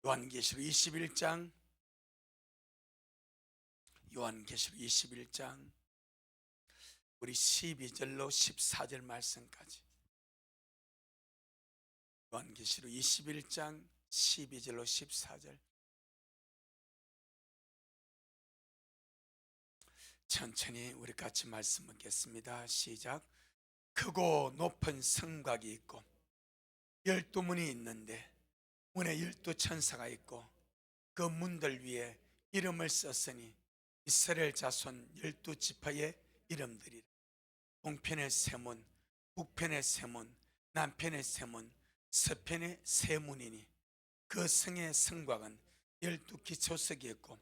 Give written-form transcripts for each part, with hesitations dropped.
요한계시록 21장 요한계시록 21장 우리 12절로 14절 말씀까지, 요한계시록 21장 12절로 14절 천천히 우리 같이 말씀 듣겠습니다. 시작. 크고 높은 성곽이 있고 12문이 있는데 문에 12천사가 있고 그 문들 위에 이름을 썼으니 이스라엘 자손 12지파의 이름들이라. 동편의 세 문, 북편의 세 문, 남편의 세 문, 서편의 세 문이니 그 성의 성곽은 12기초석이 있고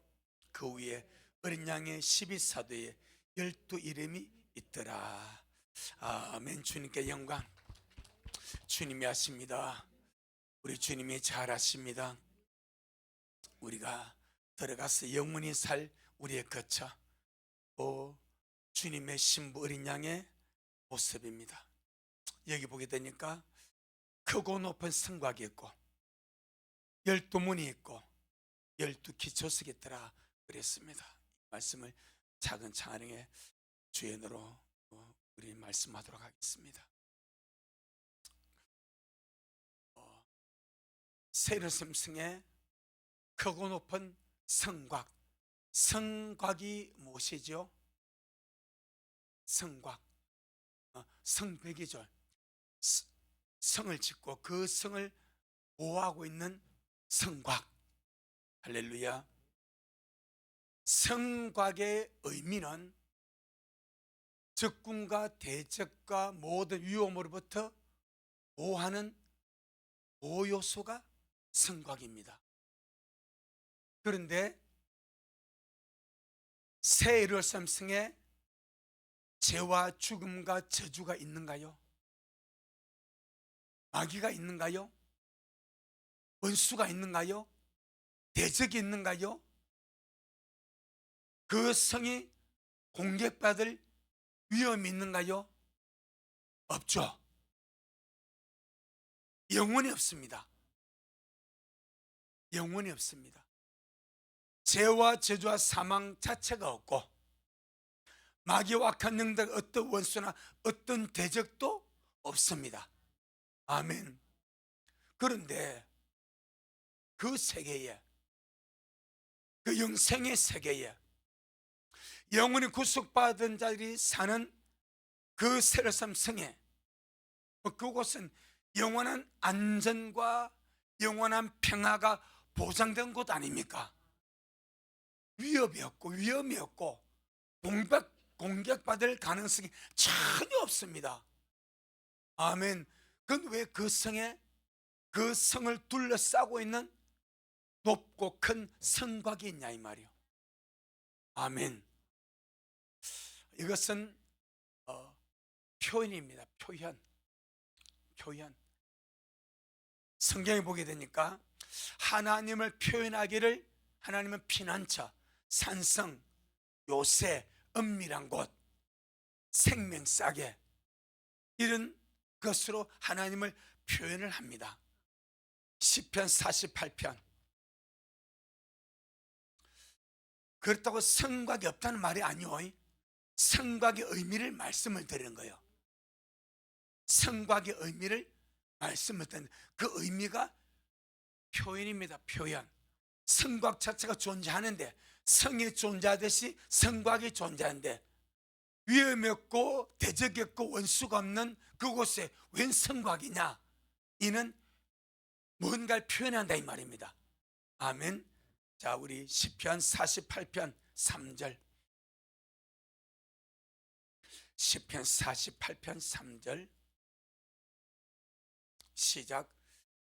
그 위에 어린 양의 12사도의 12이름이 있더라. 아멘. 주님께 영광. 주님이 하십니다. 우리 주님이 잘하십니다. 우리가 들어가서 영원히 살 우리의 거처, 주님의 신부 어린 양의 모습입니다. 여기 보게 되니까 크고 높은 성곽이 있고 12문이 있고 12기초석이 있더라 그랬습니다. 이 말씀을 작은 찬양의 주연으로 우리 말씀하도록 하겠습니다. 세르심 성의 크고 높은 성곽. 성곽이 무엇이죠? 성곽, 성벽이죠. 성을 짓고 그 성을 보호하고 있는 성곽. 할렐루야. 성곽의 의미는 적군과 대적과 모든 위험으로부터 보호하는 보호요소가 성곽입니다. 그런데 새 예루살렘 성에 죄와 죽음과 저주가 있는가요? 마귀가 있는가요? 원수가 있는가요? 대적이 있는가요? 그 성이 공격받을 위험이 있는가요? 없죠. 영원히 없습니다. 영원히 없습니다. 죄와 저주와 사망 자체가 없고 마귀와 악한 영들 어떤 원수나 어떤 대적도 없습니다. 아멘. 그런데 그 세계에, 그 영생의 세계에 영원히 구속받은 자들이 사는 그 세르삼 성에, 그곳은 영원한 안전과 영원한 평화가 보장된 곳 아닙니까? 위협이 없고 위험이 없고 공격받을 가능성이 전혀 없습니다. 아멘. 그건 왜 그 성에, 그 성을 둘러싸고 있는 높고 큰 성곽이 있냐 이 말이요. 아멘. 이것은 표현입니다. 표현. 성경에 보게 되니까 하나님을 표현하기를 하나님은 피난처, 산성, 요새, 은밀한 곳, 생명싸게 이런 것으로 하나님을 표현을 합니다. 시편 48편. 그렇다고 성곽이 없다는 말이 아니오. 성곽의 의미를 말씀을 드리는 거예요. 성곽의 의미를 말씀을 드리는, 그 의미가 표현입니다. 표현. 성곽 자체가 존재하는데, 성이 존재하듯이 성곽이 존재하는데 위험이 없고 대적이 없고 원수가 없는 그곳에 웬 성곽이냐? 이는 뭔가를 표현한다 이 말입니다. 아멘. 자, 우리 시편 48편 3절. 시편 48편 3절 시작.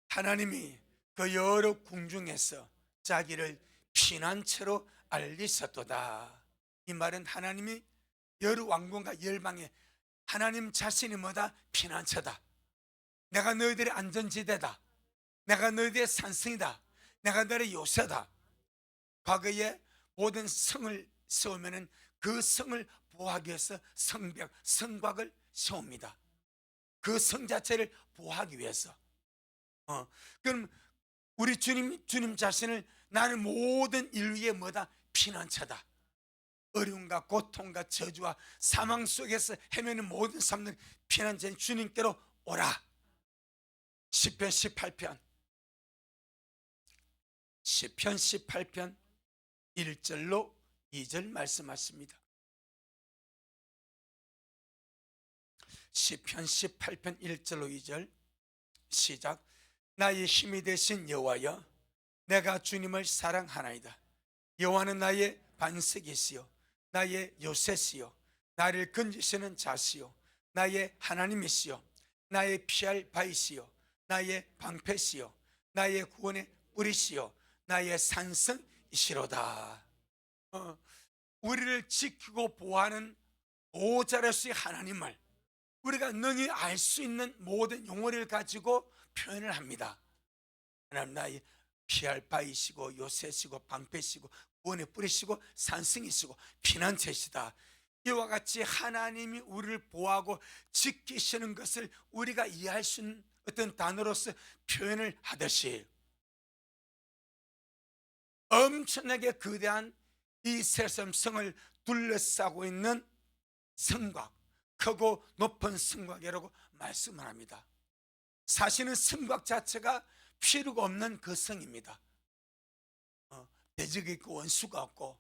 하나님이 그 여러 궁중에서 자기를 피난처로 알리셨도다. 이 말은 하나님이 여러 왕궁과 열방에 하나님 자신이 뭐다? 피난처다. 내가 너희들의 안전지대다. 내가 너희들의 산성이다. 내가 너희의 요새다. 과거에 모든 성을 세우면 그 성을 보호하기 위해서 성벽, 성곽을 세웁니다. 그 성 자체를 보호하기 위해서. 그럼 우리 주님 자신을 나는 모든 인류의 뭐다? 피난처다. 어려움과 고통과 저주와 사망 속에서 헤매는 모든 사람들 피난처인 주님께로 오라. 시편 18편 1절로 2절 말씀하십니다. 시편 18편 1절로 2절 시작. 나의 힘이 되신 여호와여, 내가 주님을 사랑하나이다. 여호와는 나의 반석이시요 나의 요새시요 나를 건지시는 자시요 나의 하나님이시요 나의 피할 바이시요 나의 방패시요 나의 구원의 뿌리시요 나의 산성이시로다. 우리를 지키고 보호하는 보호자로서의 하나님을 우리가 능히 알 수 있는 모든 용어를 가지고 표현을 합니다. 하나님 나의 피할 바이시고 요새시고 방패시고 구원의 뿌리시고 산성이시고 피난처시다. 이와 같이 하나님이 우리를 보호하고 지키시는 것을 우리가 이해할 수 있는 어떤 단어로서 표현을 하듯이 엄청나게 거대한 이 세상 성을 둘러싸고 있는 성곽, 크고 높은 성곽이라고 말씀을 합니다. 사실은 성곽 자체가 필요가 없는 그 성입니다. 대적이 있고 원수가 없고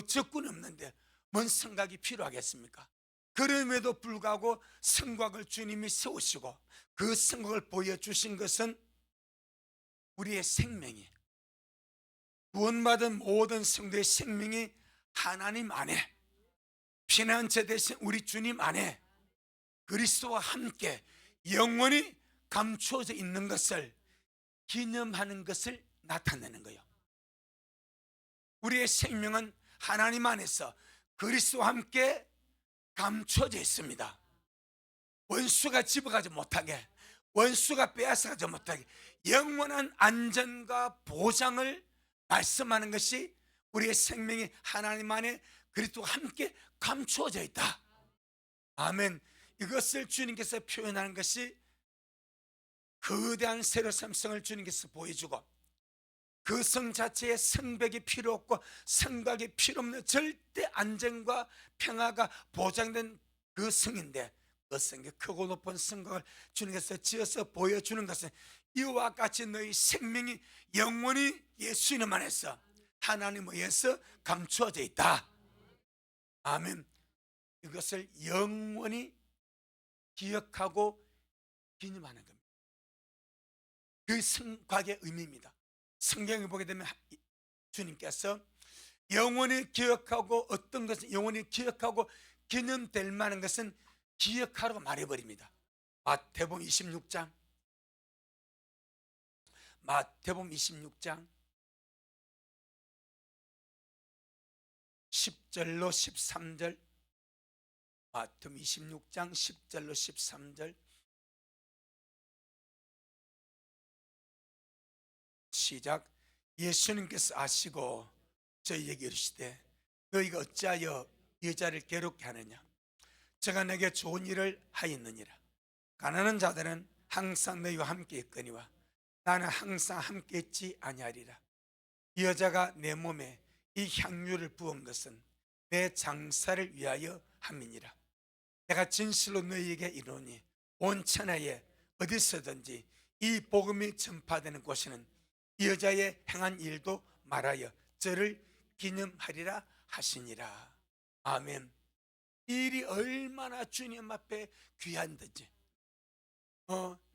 적군이 없는데 뭔 성곽이 필요하겠습니까? 그럼에도 불구하고 성곽을 주님이 세우시고 그 성곽을 보여주신 것은 우리의 생명이, 구원받은 모든 성도의 생명이 하나님 안에, 피난처 되신 우리 주님 안에 그리스도와 함께 영원히 감추어져 있는 것을 기념하는 것을 나타내는 거예요. 우리의 생명은 하나님 안에서 그리스도와 함께 감춰져 있습니다. 원수가 집어가지 못하게, 원수가 빼앗아가지 못하게 영원한 안전과 보장을 말씀하는 것이 우리의 생명이 하나님 안에 그리스도와 함께 감추어져 있다. 아멘. 이것을 주님께서 표현하는 것이 거대한 세로삼성을 주님께서 보여주고 그 성 자체에 성벽이 필요 없고 성곽이 필요 없는 절대 안전과 평화가 보장된 그 성인데, 그 성이 크고 높은 성곽을 주님께서 지어서 보여주는 것은 이와 같이 너희 생명이 영원히 예수님 안에서 하나님 의해서 감추어져 있다. 아멘. 이것을 영원히 기억하고 기념하는 겁니다. 그 성곽의 의미입니다. 성경을 보게 되면 주님께서 영원히 기억하고 어떤 것은 영원히 기억하고 기념될 만한 것은 기억하라고 말해버립니다. 마태복음 26장 10절로 13절, 마태복음 26장 10절로 13절 시작. 예수님께서 아시고 저희에게 이르시되 너희가 어찌하여 여자를 괴롭게 하느냐? 제가 내게 좋은 일을 하였느니라. 가난한 자들은 항상 너희와 함께 있거니와 나는 항상 함께 있지 아니하리라. 이 여자가 내 몸에 이 향유를 부은 것은 내 장사를 위하여 함이니라. 내가 진실로 너희에게 이르노니 온 천하에 어디서든지 이 복음이 전파되는 곳에는 이 여자의 행한 일도 말하여 저를 기념하리라 하시니라. 아멘. 이 일이 얼마나 주님 앞에 귀한든지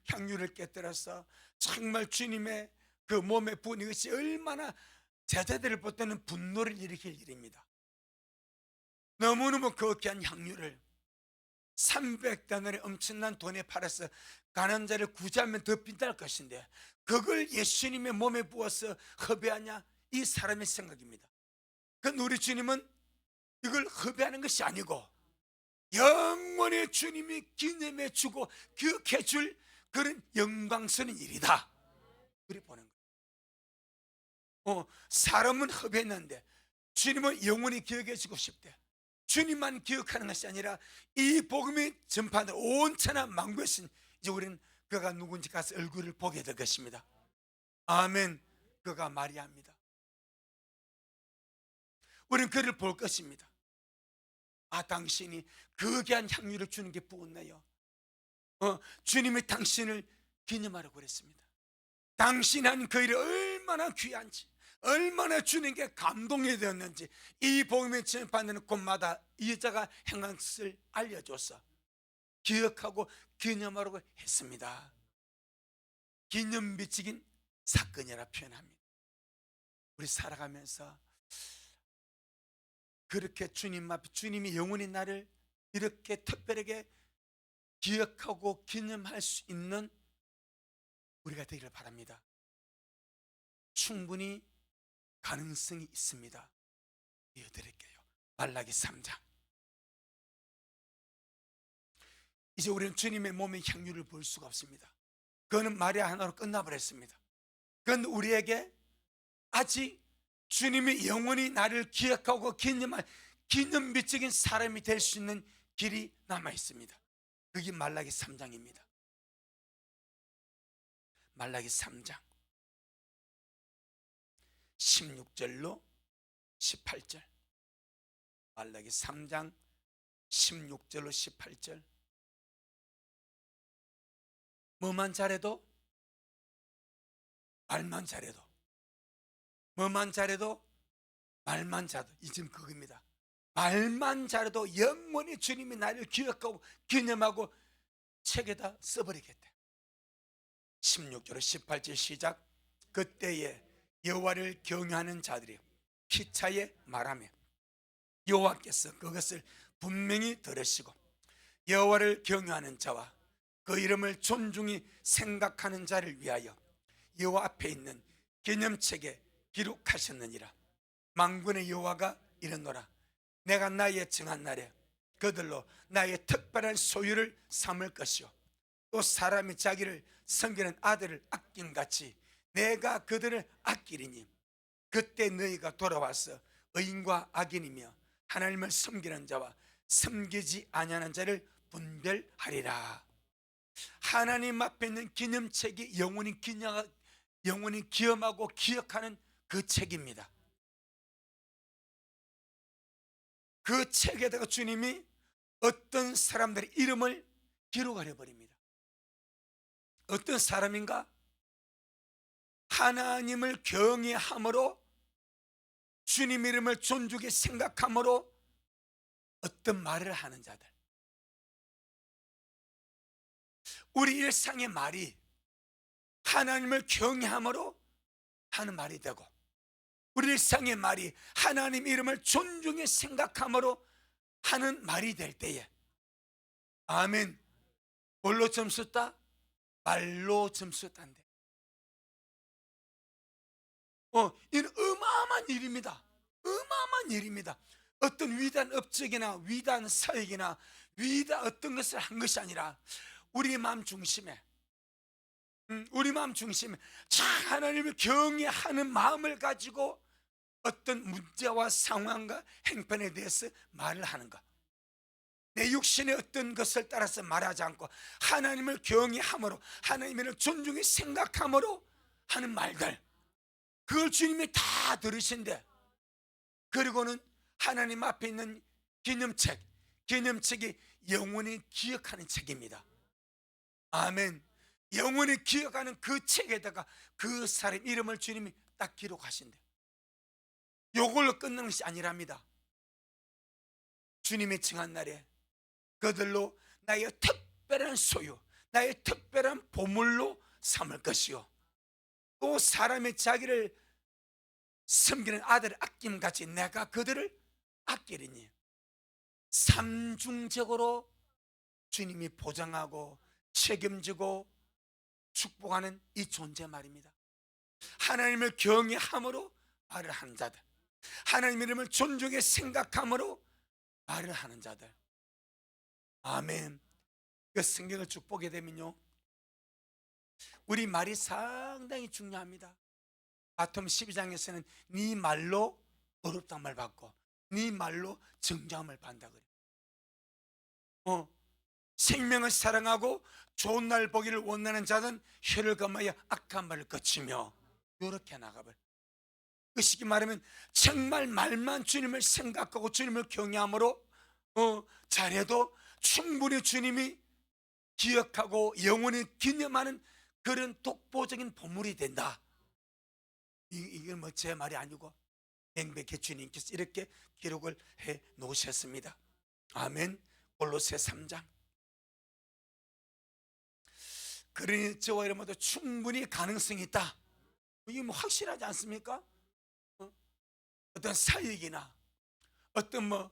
향유를 깨뜨려서 정말 주님의 그 몸에 부은 이것이 얼마나 제자들을 볼 때는 분노를 일으킬 일입니다. 너무너무 그 귀한 향유를 300데나리의 엄청난 돈에 팔아서 가난한 자를 구제하면 더 빛날 것인데 그걸 예수님의 몸에 부어서 허비하냐? 이 사람의 생각입니다. 그런데 우리 주님은 이걸 허비하는 것이 아니고 영원히 주님이 기념해 주고 기억해 줄 그런 영광스러운 일이다. 우리 보는 거예요. 사람은 허비했는데 주님은 영원히 기억해 주고 싶대. 주님만 기억하는 것이 아니라 이 복음이 전파된 온 천하 만국에 이제 우리는 그가 누군지 가서 얼굴을 보게 될 것입니다. 아멘. 그가 마리아입니다. 우리는 그를 볼 것입니다. 아, 당신이 그 귀한 향유를 주는 게 부었네요. 주님이 당신을 기념하라고 그랬습니다. 당신 한 그 일이 얼마나 귀한지, 얼마나 주님께 감동이 되었는지 이 복음에 전파되는 곳마다 이 여자가 행한 것을 알려줘서 기억하고 기념하라고 했습니다. 기념비적인 사건이라 표현합니다. 우리 살아가면서 그렇게 주님 앞에 주님이 영원히 나를 이렇게 특별하게 기억하고 기념할 수 있는 우리가 되기를 바랍니다. 충분히 가능성이 있습니다. 이어드릴게요. 말라기 3장. 이제 우리는 주님의 몸의 향유를 볼 수가 없습니다. 그거는 마리아 하나로 끝나버렸습니다. 그건 우리에게 아직 주님이 영원히 나를 기억하고 기념할 기념비적인 사람이 될 수 있는 길이 남아 있습니다. 그게 말라기 3장입니다. 말라기 3장 16절로 18절. 말라기 3장 16절로 18절. 뭐만 잘해도, 말만 잘해도, 뭐만 잘해도, 말만 잘해도, 이 지금 그겁니다. 말만 잘해도 영원히 주님이 나를 기억하고 기념하고 책에다 써버리겠다. 16절로 18절 시작. 그때에 여호와를 경외하는 자들이 피차에 말하며 여호와께서 그것을 분명히 들으시고 여호와를 경외하는 자와 그 이름을 존중히 생각하는 자를 위하여 여호와 앞에 있는 기념책에 기록하셨느니라. 만군의 여호와가 이르노라. 내가 나의 정한 날에 그들로 나의 특별한 소유를 삼을 것이요 또 사람이 자기를 섬기는 아들을 아낌같이 내가 그들을 아끼리니 그때 너희가 돌아와서 의인과 악인이며 하나님을 섬기는 자와 섬기지 아니하는 자를 분별하리라. 하나님 앞에 있는 기념책이 영원히 기념하고 기억하는 그 책입니다. 그 책에다가 주님이 어떤 사람들의 이름을 기록하려 버립니다. 어떤 사람인가? 하나님을 경외함으로 주님 이름을 존중히 생각함으로 어떤 말을 하는 자들. 우리 일상의 말이 하나님을 경외함으로 하는 말이 되고 우리 일상의 말이 하나님 이름을 존중히 생각함으로 하는 말이 될 때에 아멘. 뭘로 점수 따? 말로 점수 딴대. 이는 어마어마한 일입니다. 어마어마한 일입니다. 어떤 위대한 업적이나 위대한 사역이나 위대한 어떤 것을 한 것이 아니라 우리 마음 중심에 하나님을 경외하는 마음을 가지고 어떤 문제와 상황과 행편에 대해서 말을 하는 것. 내 육신의 어떤 것을 따라서 말하지 않고 하나님을 경외함으로 하나님을 존중히 생각함으로 하는 말들, 그걸 주님이 다 들으신대. 그리고는 하나님 앞에 있는 기념책이 영원히 기억하는 책입니다. 아멘. 영원히 기억하는 그 책에다가 그 사람 이름을 주님이 딱 기록하신대. 요걸로 끝나는 것이 아니랍니다. 주님의 정한 날에 그들로 나의 특별한 소유, 나의 특별한 보물로 삼을 것이요 또 사람의 자기를 섬기는 아들을 아낌같이 내가 그들을 아끼리니. 삼중적으로 주님이 보장하고 책임지고 축복하는 이 존재 말입니다. 하나님을 경외함으로 말을 하는 자들, 하나님 이름을 존중해 생각함으로 말을 하는 자들. 아멘. 그 성경을 쭉 보게 되면요, 우리 말이 상당히 중요합니다. 마태복음 12장에서는 네 말로 어렵다는 받고 네 말로 정죄함을 받는다 그래요. 생명을 사랑하고 좋은 날 보기를 원하는 자는 혀를 감하여 악한 말을 거치며 이렇게 나가버려. 그 시기 말하면 정말 말만 주님을 생각하고 주님을 경외함으로 잘해도 충분히 주님이 기억하고 영원히 기념하는 그런 독보적인 보물이 된다. 이게 뭐 제 말이 아니고 명백히 주님께서 이렇게 기록을 해 놓으셨습니다. 아멘. 골로새 3장. 그러니 저와 여러분도 충분히 가능성이 있다. 이게 뭐 확실하지 않습니까? 어떤 사역이나 어떤 뭐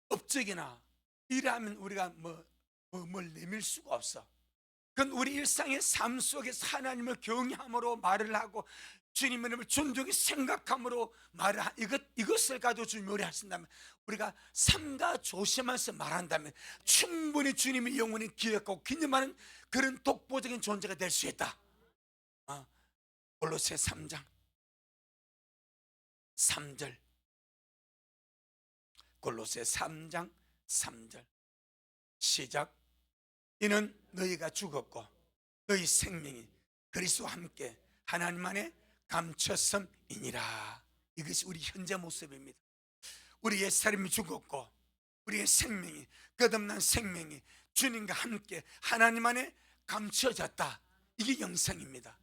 업적이나 이러면 우리가 뭘 내밀 수가 없어. 그건 우리 일상의 삶 속에서 하나님을 경외함으로 말을 하고 주님의 이름을 존중히 생각함으로 말을 이것을 가지고 주님이 요리하신다면, 우리가 삼가 조심해서 말한다면 충분히 주님이 영원히 기억하고 기념하는 그런 독보적인 존재가 될 수 있다. 골로새 3장 3절. 골로새 3장 3절 시작. 이는 너희가 죽었고 너희 생명이 그리스도와 함께 하나님 안에 감췄음이니라. 이것이 우리 현재 모습입니다. 우리 옛사람이 죽었고 우리의 생명이, 끝없는 생명이 주님과 함께 하나님 안에 감춰졌다. 이게 영생입니다.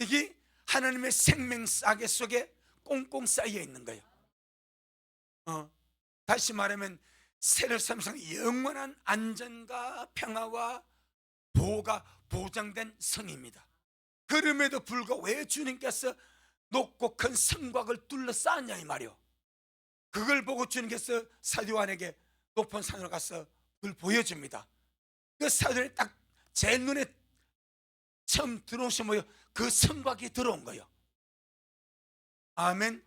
이게 하나님의 생명 싸개 속에 꽁꽁 쌓여 있는 거예요. 다시 말하면 새를 삼성 영원한 안전과 평화와 보호가 보장된 성입니다. 그럼에도 불구하고 왜 주님께서 높고 큰 성곽을 둘러싸았냐 이 말이요. 그걸 보고 주님께서 사도 요한에게 높은 산으로 가서 그걸 보여줍니다. 그 사도 요한이 딱 제 눈에 처음 들어오신 뭐요? 그 성곽이 들어온 거예요. 아멘.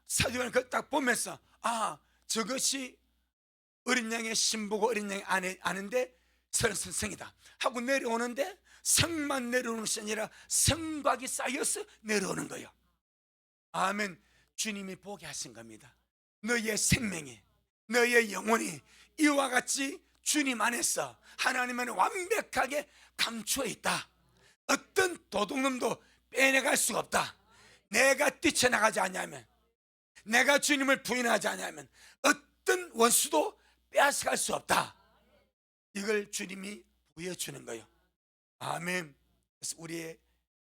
사도 요한이 그걸 딱 보면서 저것이 어린 양의 신부고 어린 양이 아는데 성이다 하고 내려오는데, 성만 내려오는 것이 아니라 성곽이 쌓여서 내려오는 거예요. 아멘. 주님이 보게 하신 겁니다. 너의 생명이, 너의 영혼이 이와 같이 주님 안에서 하나님 안에 완벽하게 감추어 있다. 어떤 도둑놈도 빼내갈 수가 없다. 내가 뛰쳐나가지 않냐면, 내가 주님을 부인하지 않냐면 어떤 원수도 빼앗아갈 수 없다. 이걸 주님이 보여주는 거예요. 아멘. 그래서 우리의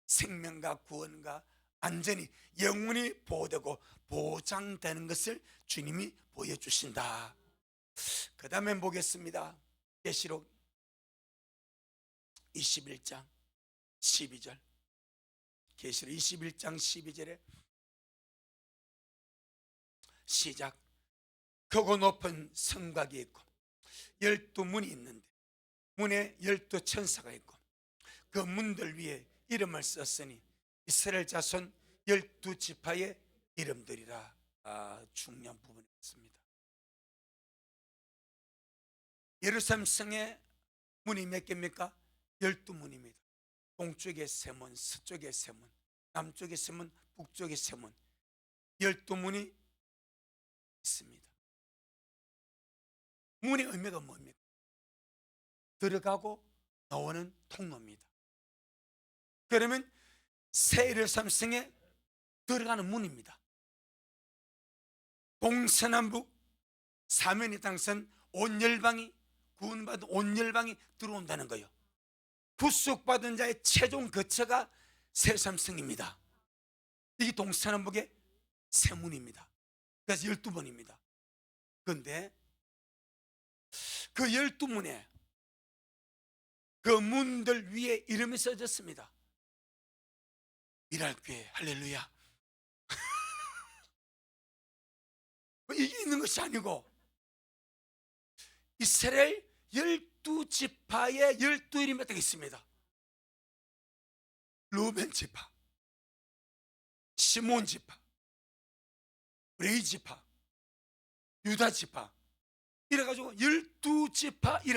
생명과 구원과 안전이 영원히 보호되고 보장되는 것을 주님이 보여주신다. 그 다음에 보겠습니다. 계시록 21장 12절. 계시록 21장 12절에 시작. 크고 높은 성곽이 있고 12문이 있는데 문에 12천사가 있고 그 문들 위에 이름을 썼으니 이스라엘 자손 12지파의 이름들이라. 중요한 부분이었습니다. 예루살렘 성의 문이 몇 개입니까? 12문입니다. 동쪽에 세 문, 서쪽에 세 문, 남쪽에 세 문, 북쪽에 세 문, 12문이 있습니다. 문의 의미가 뭡니까? 들어가고 나오는 통로입니다. 그러면 새 예루살렘 성에 들어가는 문입니다. 동서남북 사면이 당선 온 열방이, 구원받은 온 열방이 들어온다는 거예요. 구속받은 자의 최종 거처가 새 예루살렘 성입니다. 이게 동서남북의 세 문입니다. 그래서 12문입니다. 그런데 그 12문에 그 문들 위에 이름이 써졌습니다. 미랄교회. 할렐루야. 이게 있는 것이 아니고 이스라엘 12지파의 12이름이 딱 있습니다. 루벤 지파, 시몬 지파, 레위 지파, 유다 지파, 이래가지고 12지파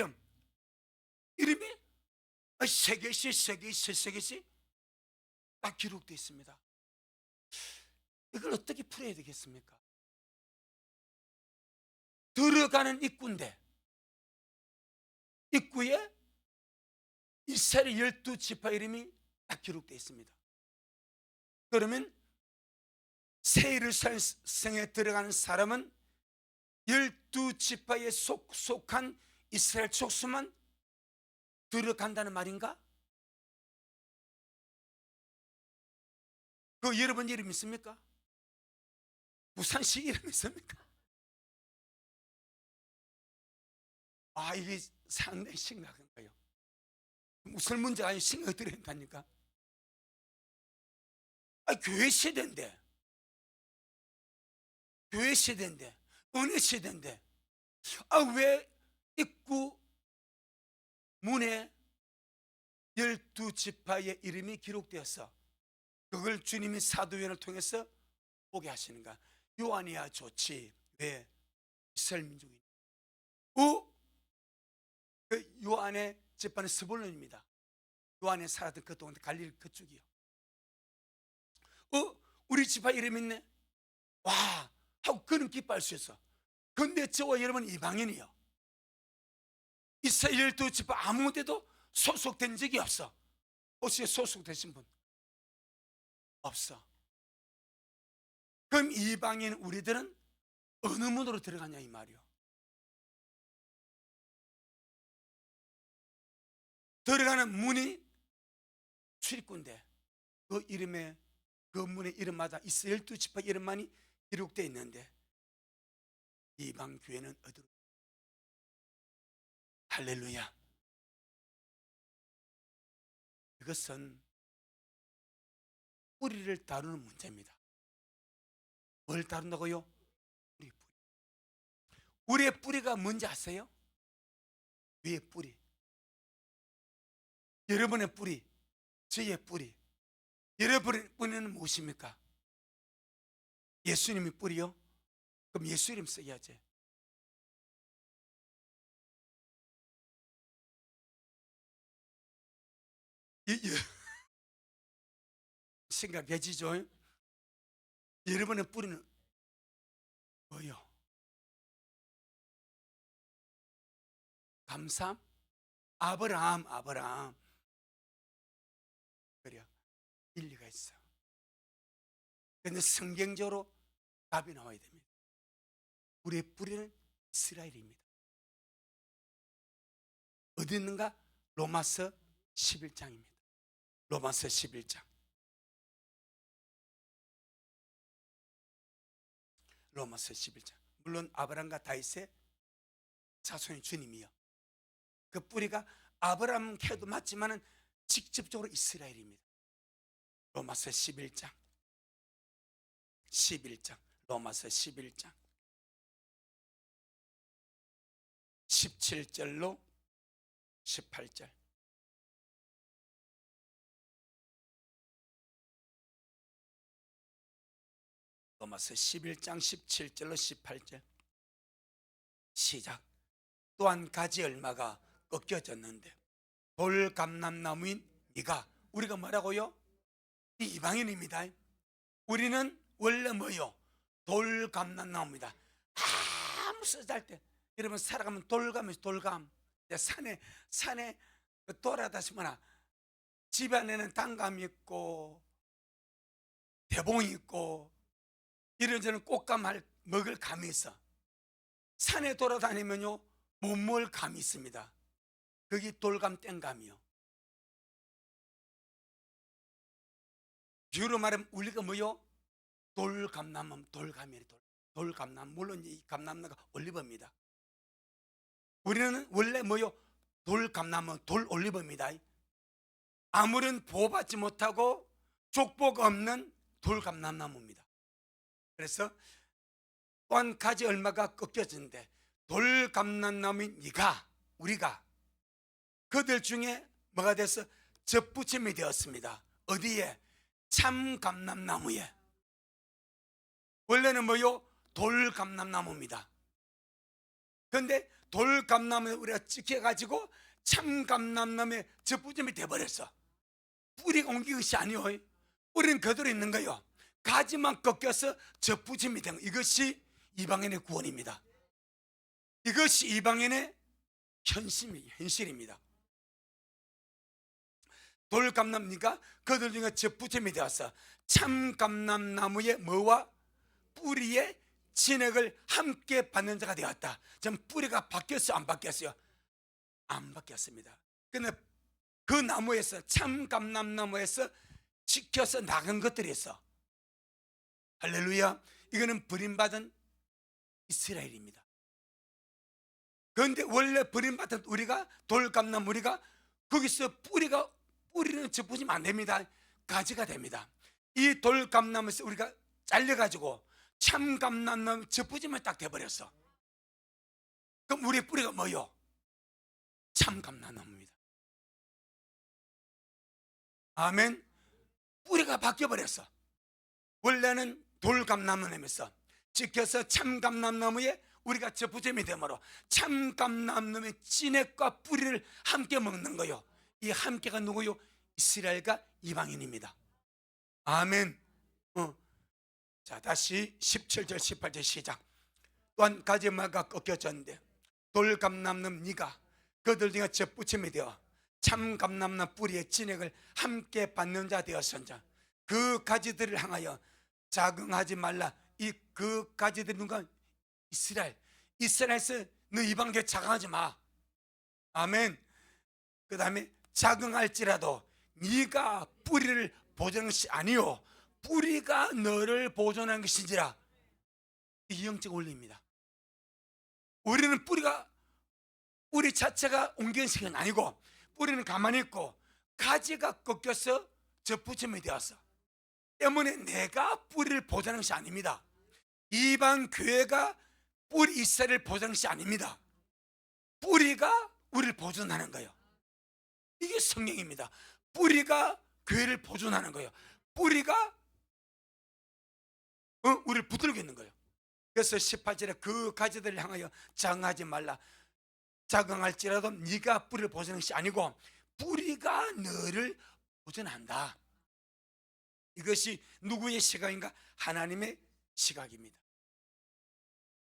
이름이 세 개씩 딱 기록되어 있습니다. 이걸 어떻게 풀어야 되겠습니까? 들어가는 입구인데 입구에 이스라엘 12지파 이름이 딱 기록되어 있습니다. 그러면 새 예루살렘성에 들어가는 사람은 12지파에 속한 이스라엘 족속만 들어간다는 말인가? 그 여러분 이름 있습니까? 부산시 이름 있습니까? 이게 상당히 심각한 거예요. 무슨 문제가 아니고 심각하게 들어간다니까. 교회 시대인데, 은혜 시대인데, 왜 입구 문에 12지파의 이름이 기록되어서 그걸 주님이 사도행전을 통해서 보게 하시는가? 요한이야 좋지. 왜? 이스라엘 민족이. 그 요한의 집안은 스불론입니다. 요한에 살았던 그 동네 갈릴리 그쪽이요. 우리 지파 이름 있네. 와 하고 그는 기뻐할 수 있어. 근데 저와 여러분 이방인이요. 이스라엘 12지파 아무 데도 소속된 적이 없어. 혹시 소속되신 분? 없어. 그럼 이방인 우리들은 어느 문으로 들어가냐 이 말이요. 들어가는 문이 출입구인데 그 이름에, 그 문의 이름마다 이스라엘 12지파 이름만이 기록되어 있는데 이방 교회는 어디로? 할렐루야. 이것은 뿌리를 다루는 문제입니다. 뭘 다룬다고요? 우리 뿌리. 우리의 뿌리가 뭔지 아세요? 위의 뿌리. 여러분의 뿌리, 저의 뿌리. 여러분의 뿌리는 무엇입니까? 예수님이 뿌리요? 그럼 예수 이름 써야지. 생각해지죠? 여러분의 뿌리는 뭐요? 감삼? 아브라함. 그래, 일리가 있어. 그런데 성경적으로 답이 나와야 됩니다. 우리의 뿌리는 이스라엘입니다. 어디 있는가? 로마서 11장입니다. 로마서 11장. 로마서 11장. 물론 아브라함과 다윗의 자손이 주님이요. 그 뿌리가 아브라함 캐도 맞지만은 직접적으로 이스라엘입니다. 로마서 11장. 로마서 11장 17절로 18절. 로마서 11장 17절로 18절 시작. 또한 가지 얼마가 꺾여졌는데 돌감람나무인 네가, 우리가 뭐라고요? 이방인입니다. 우리는 원래 뭐요? 돌감람나무입니다. 아무 쓰잘 때 여러분 살아가면 돌감이죠. 돌감. 산에 돌아다시거나 집 안에는 단감이 있고 대봉이 있고 이런저런 꽃감 먹을 감이 있어. 산에 돌아다니면요 못 먹을 감이 있습니다. 그게 돌감 땡감이요. 비유로 말하면 우리가 뭐요? 돌감나무, 돌감이에요. 돌감나무. 물론 이 감나무가 올리브입니다. 우리는 원래 뭐요? 돌감나무, 돌올리브입니다. 아무런 보호받지 못하고 족복 없는 돌감나무입니다. 그래서 또한 가지 얼마가 꺾여진데 돌감람나무인 네가, 우리가 그들 중에 뭐가 돼서 접붙임이 되었습니다. 어디에? 참감람나무에. 원래는 뭐요? 돌감람나무입니다. 그런데 돌감나무에 우리가 찍혀가지고 참감람나무에 접붙임이 돼버렸어. 뿌리가 옮긴 것이 아니요. 뿌리는 그대로 있는 거요. 가지만 꺾여서 접붙임이 된 거. 이것이 이방인의 구원입니다. 이것이 이방인의 현실입니다. 돌감람니까 그들 중에 접붙임이 되었어. 참감람나무의 뭐와 뿌리의 진액을 함께 받는 자가 되었다. 전 뿌리가 바뀌었어요, 안 바뀌었어요? 안 바뀌었습니다. 근데 그 나무에서, 참감람나무에서 지켜서 나간 것들이 있어. 할렐루야. 이거는 버림받은 이스라엘입니다. 그런데 원래 버림받은 우리가, 돌감나무 우리가, 거기서 뿌리는 접으시면 안 됩니다. 가지가 됩니다. 이 돌감나무에서 우리가 잘려가지고 참감람나무 접으시면 딱 돼버렸어. 그럼 우리의 뿌리가 뭐요? 참감람나무입니다. 아멘. 뿌리가 바뀌어버렸어. 원래는 돌감나무에서 지켜서 참감람나무에 우리가 접붙임이 되므로 참감람나무의 진액과 뿌리를 함께 먹는 거요. 이 함께가 누구요? 이스라엘과 이방인입니다. 아멘. 자, 다시 17절 18절 시작. 또한 가지마가 꺾여졌는데 돌감나무 네가 그들 중에 접붙임이 되어 참감람나무 뿌리의 진액을 함께 받는 자 되었은자 그 가지들을 향하여 자긍하지 말라. 이 그 가지들이 누가? 이스라엘에서 너 이방교회 자긍하지 마. 아멘. 그 다음에 자긍할지라도 네가 뿌리를 보존하는 것이 아니요 뿌리가 너를 보존하는 것인지라. 이 영적 원리입니다. 우리는 뿌리 자체가 옮기는 시간이 아니고 뿌리는 가만히 있고 가지가 꺾여서 접붙임이 되었어. 때문에 내가 뿌리를 보존하는 것이 아닙니다. 이방 교회가 뿌리 이스라엘을 보존하는 것이 아닙니다. 뿌리가 우리를 보존하는 거예요. 이게 성경입니다. 뿌리가 교회를 보존하는 거예요. 뿌리가 우리를 붙들고 있는 거예요. 그래서 18절에 그 가지들을 향하여 자긍하지 말라. 자긍할지라도 네가 뿌리를 보존하는 것이 아니고 뿌리가 너를 보존한다. 이것이 누구의 시각인가? 하나님의 시각입니다.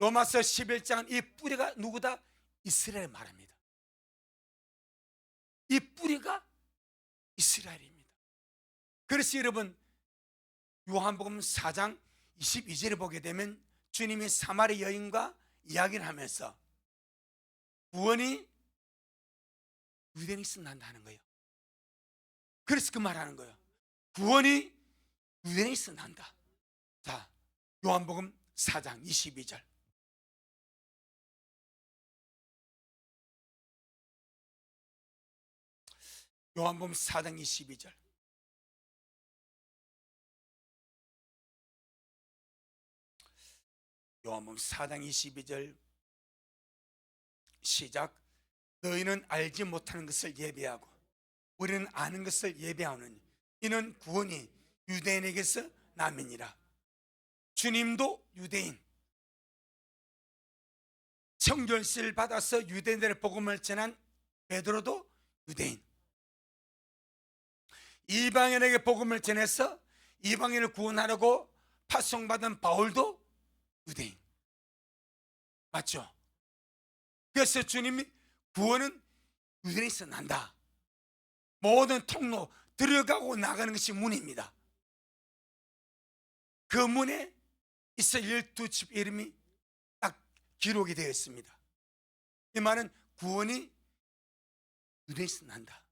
로마서 11장은 이 뿌리가 누구다? 이스라엘 말합니다. 이 뿌리가 이스라엘입니다. 그래서 여러분 요한복음 4장 22절에 보게 되면 주님이 사마리 여인과 이야기를 하면서 구원이 유대인에서 난다는 거예요. 그래서 그 말하는 거예요. 구원이 유대인에서 난다. 자, 요한복음 4장 22절. 요한복음 4장 22절. 요한복음 4장 22절 시작. 너희는 알지 못하는 것을 예배하고 우리는 아는 것을 예배하오느니 이는 구원이 유대인에게서 남이니라. 주님도 유대인, 청결세를 받아서 유대인들의 복음을 전한 베드로도 유대인, 이방인에게 복음을 전해서 이방인을 구원하려고 파송받은 바울도 유대인. 맞죠? 그래서 주님이 구원은 유대인에서 난다. 모든 통로 들어가고 나가는 것이 문입니다. 그 문에 이스라엘 12집 이름이 딱 기록이 되어 있습니다. 이 말은 구원이 유대인에서 난다.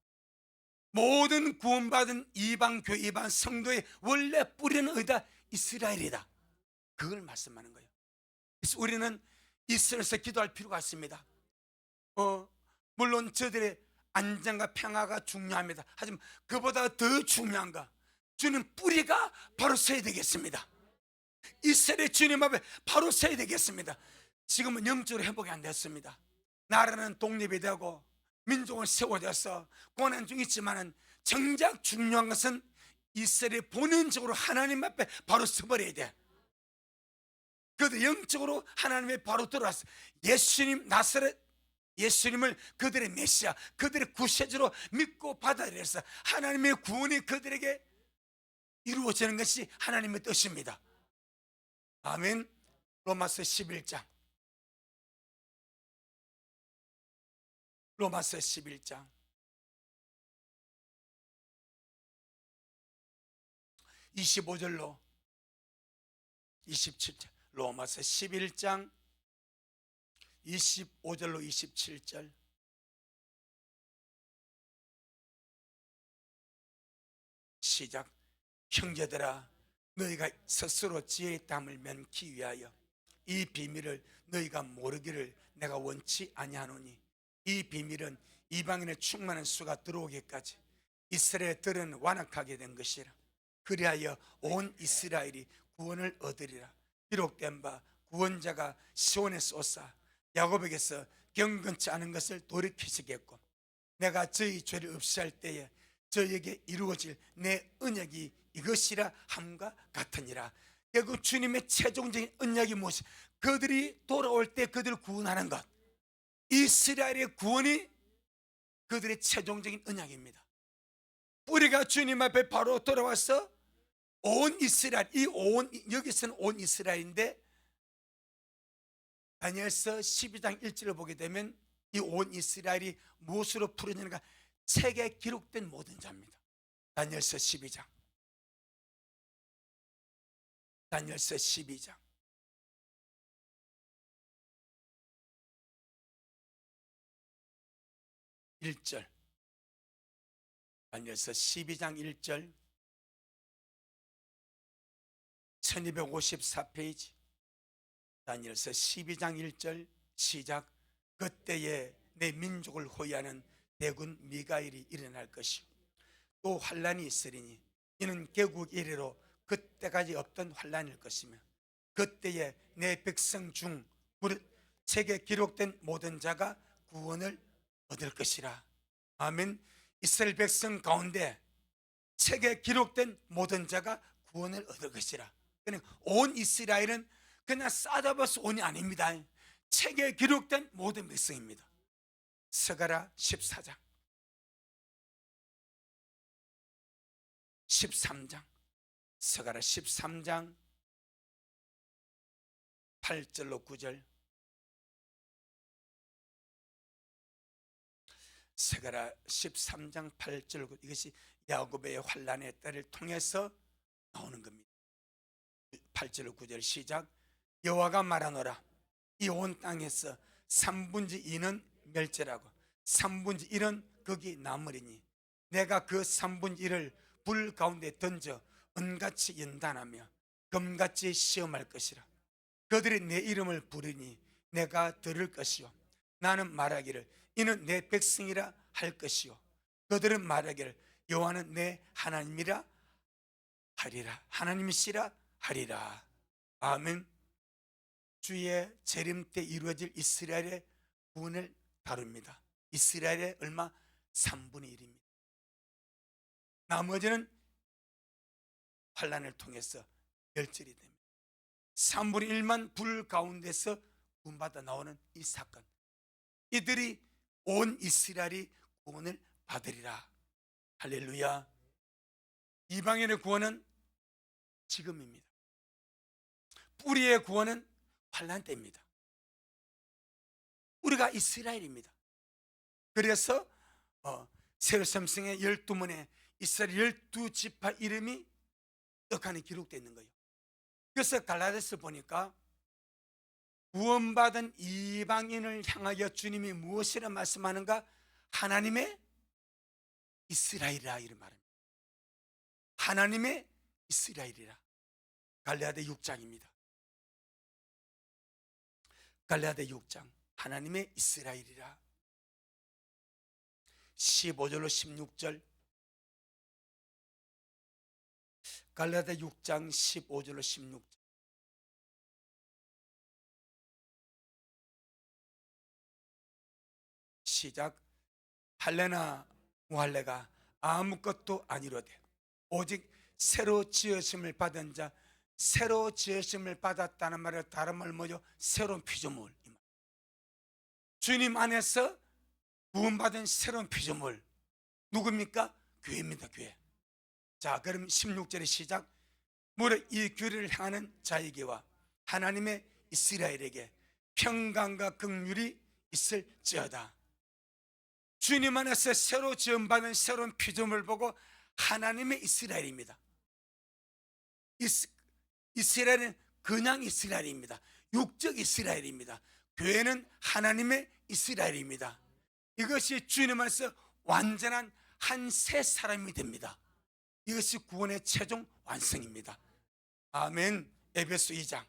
모든 구원받은 이방교회, 이방 성도의 원래 뿌리는 어디다? 이스라엘이다. 그걸 말씀하는 거예요. 그래서 우리는 이스라엘에서 기도할 필요가 있습니다. 물론 저들의 안전과 평화가 중요합니다. 하지만 그보다 더 중요한가? 주님 뿌리가 바로 서야 되겠습니다. 이스라엘 주님 앞에 바로 서야 되겠습니다. 지금은 영적으로 회복이 안 됐습니다. 나라는 독립이 되고 민족은 세워져서 고난 중에 있지만은 정작 중요한 것은 이스라엘이 본연적으로 하나님 앞에 바로 서버려야 돼. 그래도 영적으로 하나님의 바로 들어왔어. 예수님 나사렛 예수님을 그들의 메시아, 그들의 구세주로 믿고 받아들여서 하나님의 구원이 그들에게 이루어지는 것이 하나님의 뜻입니다. 아멘. 로마서 11장. 로마서 11장 25절로 27절, 로마서 11장 25절로 27절. 시작. 형제들아, 너희가 스스로 지혜의 땀을 면기 위하여 이 비밀을 너희가 모르기를 내가 원치 아니하노니, 이 비밀은 이방인의 충만한 수가 들어오기까지 이스라엘들은 완악하게 된 것이라. 그리하여 온 이스라엘이 구원을 얻으리라. 기록된 바 구원자가 시온에서 오사 야곱에게서 경건치 않은 것을 돌이키시겠고, 내가 저희 죄를 없이할 때에 저에게 이루어질 내 언약이 이것이라 함과 같으니라. 결국 주님의 최종적인 언약이 무엇이? 그들이 돌아올 때 그들을 구원하는 것, 이스라엘의 구원이 그들의 최종적인 언약입니다. 우리가 주님 앞에 바로 돌아와서 온 이스라엘, 이 온, 여기서는 온 이스라엘인데, 다니엘서 12장 1절을 보게 되면 이 온 이스라엘이 무엇으로 풀어지는가? 책에 기록된 모든 자입니다. 다니엘서 12장, 다니엘서 12장 1절, 다니엘서 12장 1절, 1254페이지, 다니엘서 12장 1절 시작. 그때에 내 민족을 호위하는 대군 미가엘이 일어날 것이요, 또 환란이 있으리니 이는 개국 이래로 그때까지 없던 환란일 것이며, 그때에 내 백성 중 책에 기록된 모든 자가 구원을 얻을 것이라. 아멘. 이스라엘 백성 가운데 책에 기록된 모든 자가 구원을 얻을 것이라. 그러니까 온 이스라엘은 그냥 싸잡아서 온이 아닙니다. 책에 기록된 모든 백성입니다. 스가랴 14장 13장, 스가랴 13장 8절로 9절, 스가랴 13장 8절 9절. 이것이 야곱의 환란의 때를 통해서 나오는 겁니다. 8절로 9절 시작. 여호와가 말하노라. 이 온 땅에서 3분의 2는 멸절하고 3분의 1은 거기 남으리니 내가 그 3분의 1을 불 가운데 던져 은같이 연단하며 금같이 시험할 것이라. 그들이 내 이름을 부르니 내가 들을 것이요, 나는 말하기를 이는 내 백성이라 할 것이요, 그들은 말하기를 여호와는 내 하나님이라 하리라. 하나님이시라 하리라. 아멘. 주의 재림 때 이루어질 이스라엘의 구원을 다룹니다. 이스라엘의 얼마? 3분의 1입니다. 나머지는 환란을 통해서 멸절이 됩니다. 3분의 1만 불 가운데서 구원받아 나오는 이 사건, 이들이 온 이스라엘이 구원을 받으리라. 할렐루야. 이방인의 구원은 지금입니다. 뿌리의 구원은 환란 때입니다. 우리가 이스라엘입니다. 그래서 세르섬성의 12문에 이스라엘 12지파 이름이 떡하니 기록되어 있는 거예요. 그래서 갈라디아서 보니까 구원받은 이방인을 향하여 주님이 무엇이라 말씀하는가? 하나님의 이스라엘이라 이런 말입니다. 하나님의 이스라엘이라. 갈라디아 6장입니다. 갈라디아 6장 하나님의 이스라엘이라. 15절로 16절, 갈라디아 6장 15절로 16절 시작. 할례나 무할례가 아무것도 아니로되 오직 새로 지으심을 받은 자, 새로 지으심을 받았다는 말을 다른 말 뭐죠? 새로운 피조물. 주님 안에서 구원받은 새로운 피조물 누굽니까? 교회입니다. 교회. 자, 그럼 16절의 시작. 무릇 이 교회를 향하는 자에게와 하나님의 이스라엘에게 평강과 긍휼이 있을지어다. 주님 안에서 새로 지음받은 새로운 피조물 보고 하나님의 이스라엘입니다. 이스라엘은 그냥 이스라엘입니다. 육적 이스라엘입니다. 교회는 하나님의 이스라엘입니다. 이것이 주님 안에서 완전한 한 새 사람이 됩니다. 이것이 구원의 최종 완성입니다. 아멘. 에베소 2장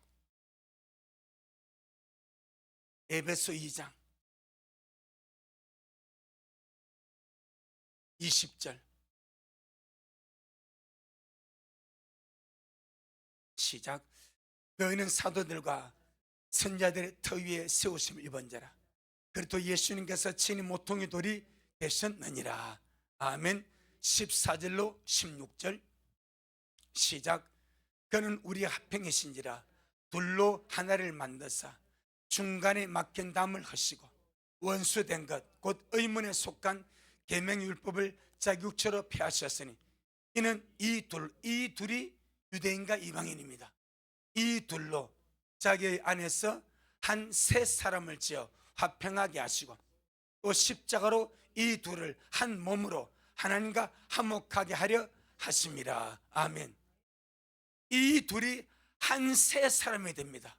20절 시작. 너희는 사도들과 선자들의 터 위에 세우심을 입은 자라. 그리고 예수님께서 친히 모퉁이 돌이 되셨느니라. 아멘. 14절로 16절 시작. 그는 우리 합평이신지라 둘로 하나를 만드사 중간에 막힌 담을 허시고 원수된 것 곧 의문에 속한 계명율법을 자기 육체로 폐하셨으니 이는 이 둘이 유대인과 이방인입니다. 이 둘로 자기 안에서 한 새 사람을 지어 화평하게 하시고 또 십자가로 이 둘을 한 몸으로 하나님과 화목하게 하려 하심이라. 아멘. 이 둘이 한 새 사람이 됩니다.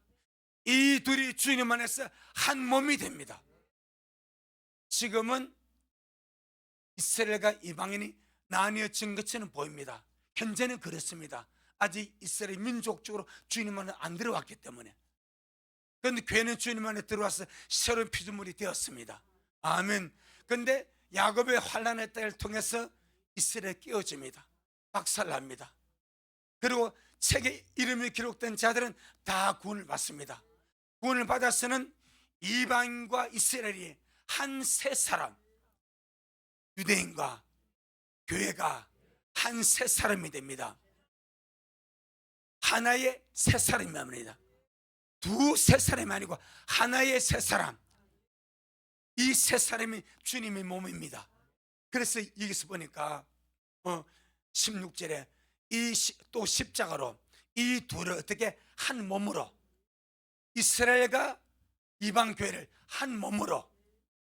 이 둘이 주님 안에서 한 몸이 됩니다. 지금은 이스라엘과 이방인이 나뉘어진 것처럼 보입니다. 현재는 그렇습니다. 아직 이스라엘 민족적으로 주님 안에 안 들어왔기 때문에. 그런데 교회는 주님 안에 들어와서 새로운 피조물이 되었습니다. 아멘. 그런데 야곱의 환난의 때를 통해서 이스라엘이 깨어집니다. 박살납니다. 그리고 책에 이름이 기록된 자들은 다 구원을 받습니다. 구원을 받아서는 이방인과 이스라엘이 한 새 사람, 유대인과 교회가 한 새 사람이 됩니다. 하나의 새 사람이 됩니다. 두 새 사람이 아니고 하나의 새 사람. 이 새 사람이 주님의 몸입니다. 그래서 여기서 보니까 16절에 또 십자가로 이 둘을 어떻게 한 몸으로, 이스라엘과 이방 교회를 한 몸으로,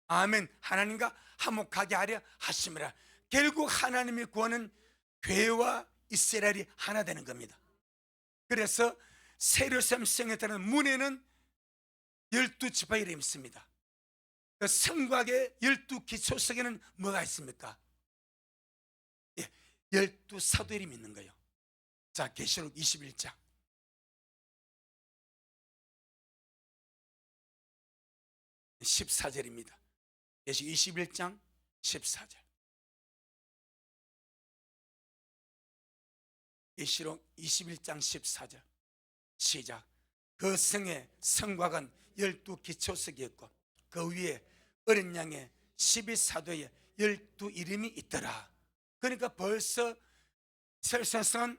아멘, 하나님과 화목하게 하려 하심이라. 결국 하나님의 구원은 교회와 이스라엘이 하나 되는 겁니다. 그래서 세르셈 성에 들어가는 문에는 12지파 이름이 있습니다. 그 성곽의 12기초석에는 뭐가 있습니까? 12사도 이름이 있는 거예요. 자, 계시록 21장 14절입니다. 계시록 21장 14절. 계시록 21장 14절 시작. 그 성의 성곽은 12기초석이었고 그 위에 어린 양의 12사도의 12이름이 있더라. 그러니까 벌써 세르셈은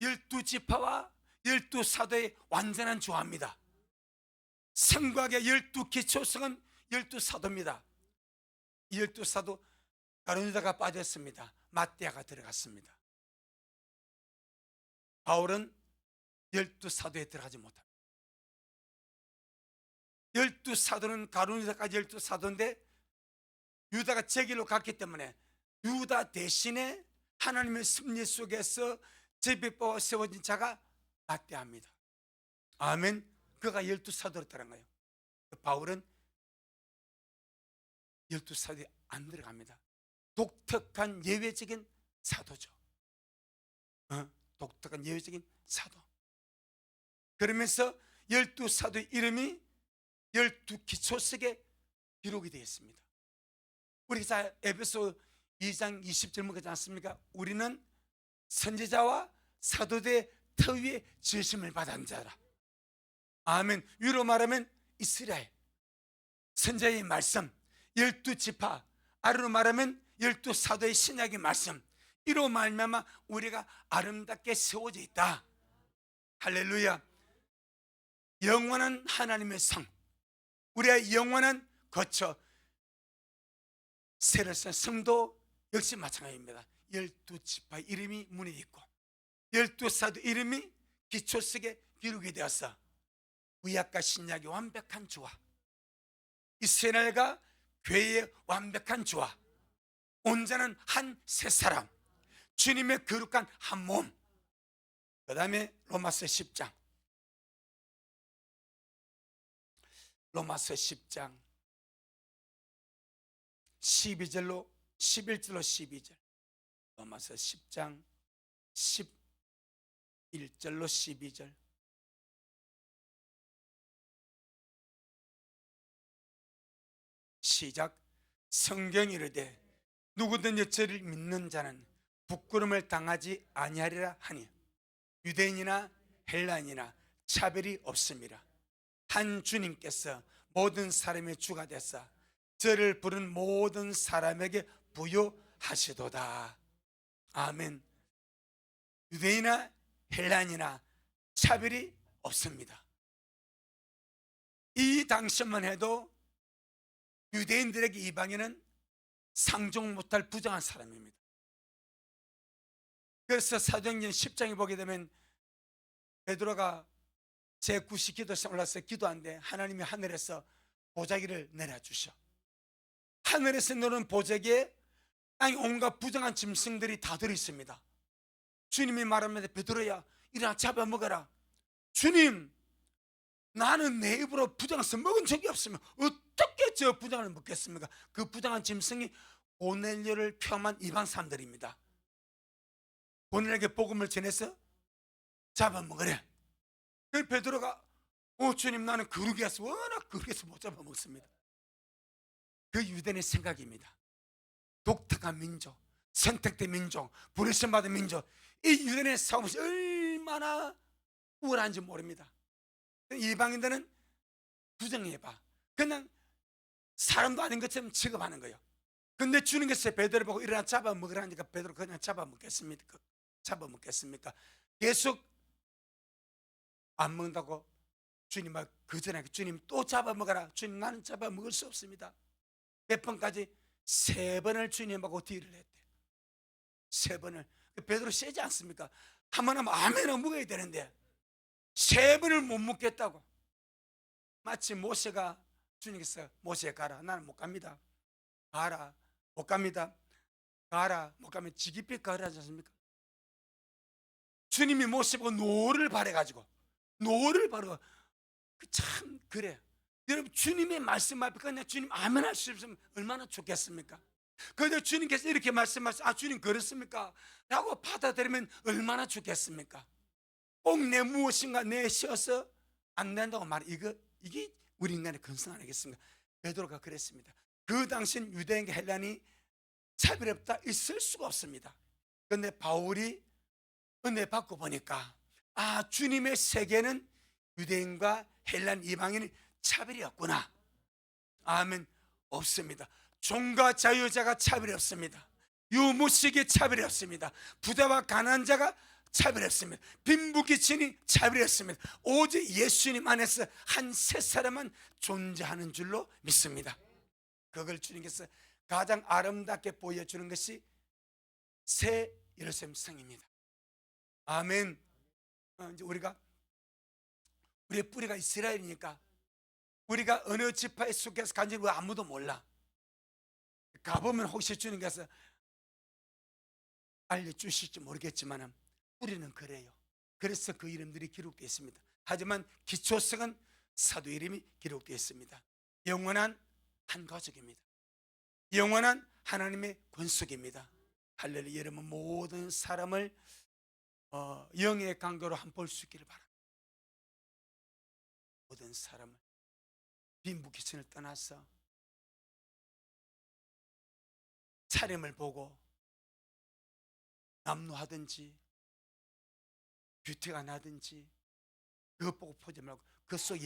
12지파와 12사도의 완전한 조화입니다. 성곽의 12기초석은 12사도입니다. 이 12사도 가룟유다가 빠졌습니다. 맏대아가 들어갔습니다. 바울은 12사도에 들어가지 못합니다. 12사도는 가룟유다까지 12사도인데 유다가 제 길로 갔기 때문에 유다 대신에 하나님의 섭리 속에서 제비뽑아 세워진 자가 맏대아입니다. 아멘. 그가 12사도로 따른 거예요. 바울은 12사도에 안 들어갑니다. 독특한 예외적인 사도죠. 독특한 예외적인 사도. 그러면서 12사도의 이름이 12기초석에 기록이 되어 있습니다. 우리가 에베소 2장 20절 먹지 않습니까? 우리는 선지자와 사도들의 터 위에 지으심을 받은 자라. 아멘. 위로 말하면 이스라엘 선지자의 말씀, 12지파, 아래로 말하면 12사도의 신약의 말씀, 이로 말미암아 우리가 아름답게 세워져 있다. 할렐루야. 영원한 하나님의 성, 우리의 영원한 거처 세르셈 성도 역시 마찬가지입니다. 12지파 이름이 문에 있고 12사도 이름이 기초석에 기록이 되어서 구약과 신약의 완벽한 조화, 이스라엘과 교회의 완벽한 조화, 온전한 한 새 사람, 주님의 거룩한 한 몸, 그 다음에 로마서 10장, 로마서 10장 12절로 11절로 12절, 로마서 10장 11절로 12절. 시작. 성경이 이르되 누구든지 저를 믿는 자는 부끄러움을 당하지 아니하리라 하니 유대인이나 헬라인이나 차별이 없습니다. 한 주님께서 모든 사람의 주가 되사 저를 부른 모든 사람에게 부여하시도다. 아멘. 유대인이나 헬라인이나 차별이 없습니다. 이 당시만 해도 유대인들에게 이방인은 상종 못할 부정한 사람입니다. 그래서 사도행전 10장에 보게 되면 베드로가 제9시 기도실에 올라서 기도한데 하나님이 하늘에서 보자기를 내려주셔. 하늘에서 노는 보자기에 땅에 온갖 부정한 짐승들이 다 들어있습니다. 주님이 말합니다. 베드로야, 일어나 잡아먹어라. 주님, 나는 내 입으로 부정해서 먹은 적이 없으면 어떻게 저 부정을 먹겠습니까? 그 부정한 짐승이 고넬료를 포함한 이방 사람들입니다. 고넬료에게 복음을 전해서 잡아먹으래. 그 베드로가 주님, 나는 거룩해서 워낙 거룩해서 못 잡아먹습니다. 그 유대인의 생각입니다. 독특한 민족, 선택된 민족, 부르심받은 민족, 이 유대인의 사고이 얼마나 우월한지 모릅니다. 이방인들은 부정해봐, 그냥 사람도 아닌 것처럼 취급하는 거예요. 근데 주님께서 베드로를 보고 일어나 잡아먹으라 하니까 베드로 그냥 잡아먹겠습니까? 계속 안 먹는다고 주님을 거절하니까 주님 또 잡아먹어라. 주님, 나는 잡아먹을 수 없습니다. 몇 번까지? 3번을 주님하고 딜을 했대. 3번을. 베드로 세지 않습니까? 한 번 하면 아멘을 먹어야 되는데 3번을 못 먹겠다고. 마치 모세가 주님께서 모세 가라, 나는 못 갑니다. 가라, 못 갑니다. 가라, 못 가면 지기피 가라 하지 않습니까? 주님이 모세 보고 노를 바래가지고 노를 바르고, 참 그래. 여러분, 주님의 말씀 앞에 그냥 주님 아멘 할 수 없으면 얼마나 좋겠습니까? 그런데 주님께서 이렇게 말씀하시면 주님 그렇습니까? 라고 받아들이면 얼마나 좋겠습니까? 꼭 내 무엇인가 내쉬어서 안 된다고 말해. 이게 우리 인간의 근성 아니겠습니까? 베드로가 그랬습니다. 그 당시엔 유대인과 헬라인이 차별 없다 있을 수가 없습니다. 그런데 바울이 은혜 받고 보니까 주님의 세계는 유대인과 헬라인 이방인이 차별이 없구나. 아멘. 없습니다. 종과 자유자가 차별이 없습니다. 유무식이 차별이 없습니다. 부자와 가난한 자가 차별이 없습니다. 빈부귀친이 차별이 없습니다. 오직 예수님 안에서 한 세 사람만 존재하는 줄로 믿습니다. 그걸 주님께서 가장 아름답게 보여주는 것이 새 예루살렘 성입니다. 아멘. 이제 우리의 뿌리가 이스라엘이니까 우리가 어느 지파에 속해서 간지 아무도 몰라. 가보면 혹시 주님께서 알려주실지 모르겠지만 뿌리는 그래요. 그래서 그 이름들이 기록되어 있습니다. 하지만 기초성은 사도 이름이 기록되어 있습니다. 영원한 한 가족입니다. 영원한 하나님의 권속입니다. 할렐루야. 여러분, 모든 사람을 영의 강도로 한번 볼 수 있기를 바랍니다. 모든 사람을 빈부귀천을 떠나서 차림을 보고 남루하든지 뷰티가 나든지 그것 보고 보지 말고 그 속